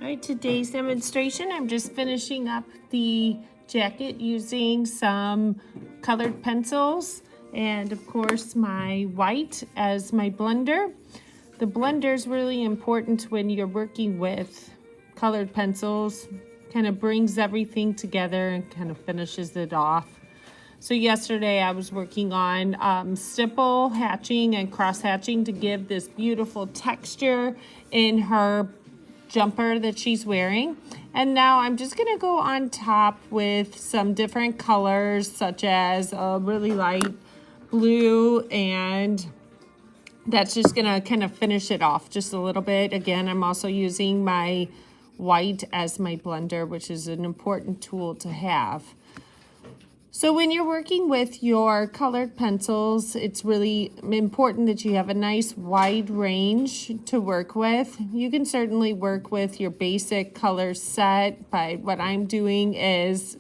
All right, today's demonstration, I'm just finishing up the jacket using some colored pencils and of course my white as my blender. The blender is really important when you're working with colored pencils, kind of brings everything together and kind of finishes it off. So yesterday I was working on stipple hatching and cross hatching to give this beautiful texture in her jumper that she's wearing. And now I'm just gonna go on top with some different colors such as a really light blue, and that's just gonna kind of finish it off just a little bit. Again, I'm also using my white as my blender, which is an important tool to have. So when you're working with your colored pencils, it's really important that you have a nice wide range to work with. You can certainly work with your basic color set, but what I'm doing is,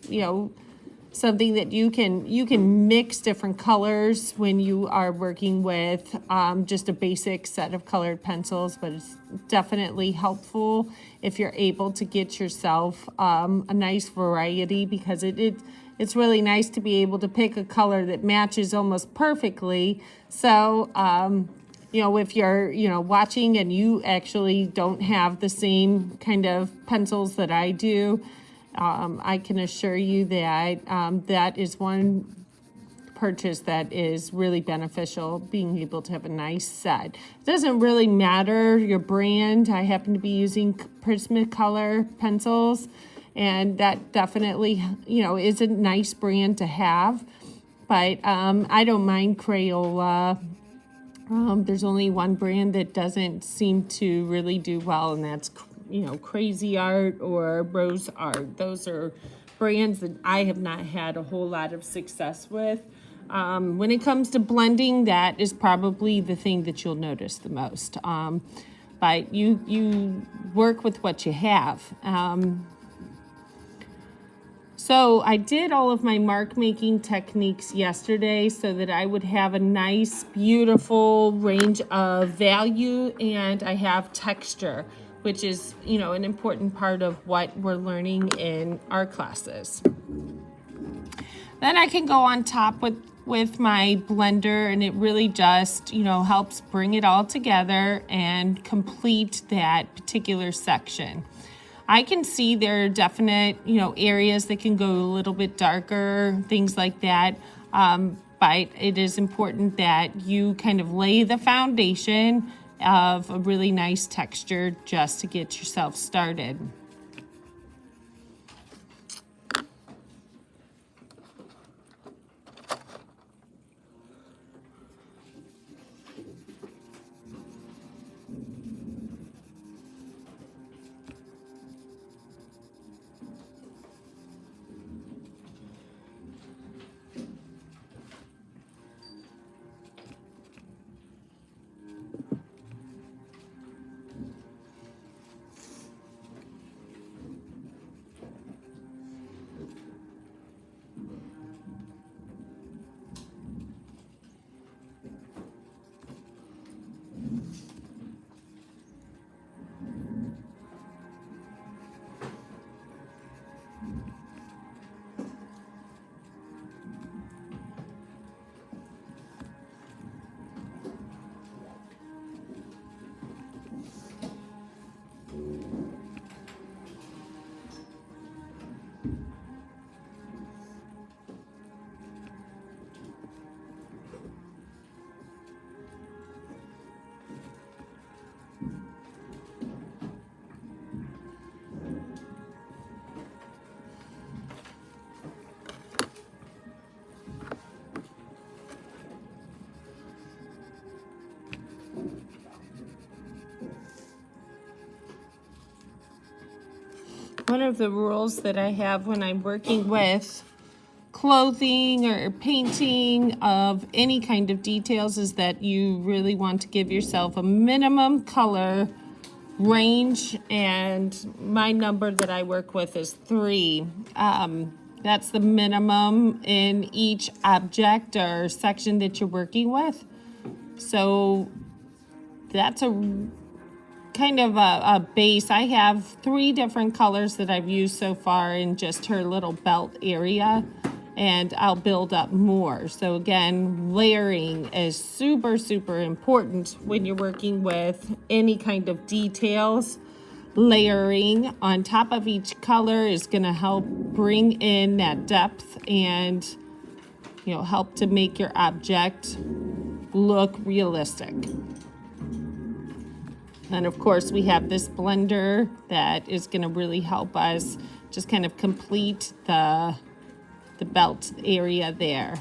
something that you can mix different colors when you are working with just a basic set of colored pencils, but it's definitely helpful if you're able to get yourself a nice variety, because it's really nice to be able to pick a color that matches almost perfectly. So if you're watching and you actually don't have the same kind of pencils that I do, I can assure you that that is one purchase that is really beneficial, being able to have a nice set. It doesn't really matter your brand. I happen to be using Prismacolor pencils, and that definitely, is a nice brand to have. But I don't mind Crayola. There's only one brand that doesn't seem to really do well, and that's Crazy Art or Rose Art. Those are brands that I have not had a whole lot of success with. When it comes to blending, that is probably the thing that you'll notice the most. But you work with what you have. So I did all of my mark making techniques yesterday so that I would have a nice, beautiful range of value, and I have texture, which is, an important part of what we're learning in our classes. Then I can go on top with my blender, and it really just, helps bring it all together and complete that particular section. I can see there are definite, areas that can go a little bit darker, things like that. But it is important that you kind of lay the foundation of a really nice texture just to get yourself started. One of the rules that I have when I'm working with clothing or painting of any kind of details is that you really want to give yourself a minimum color range, and my number that I work with is 3. That's the minimum in each object or section that you're working with. So that's a kind of a base. I have 3 different colors that I've used so far in just her little belt area, and I'll build up more. So again, layering is super, super important when you're working with any kind of details. Layering on top of each color is going to help bring in that depth and, you know, help to make your object look realistic. And of course, we have this blender that is going to really help us just kind of complete the belt area there.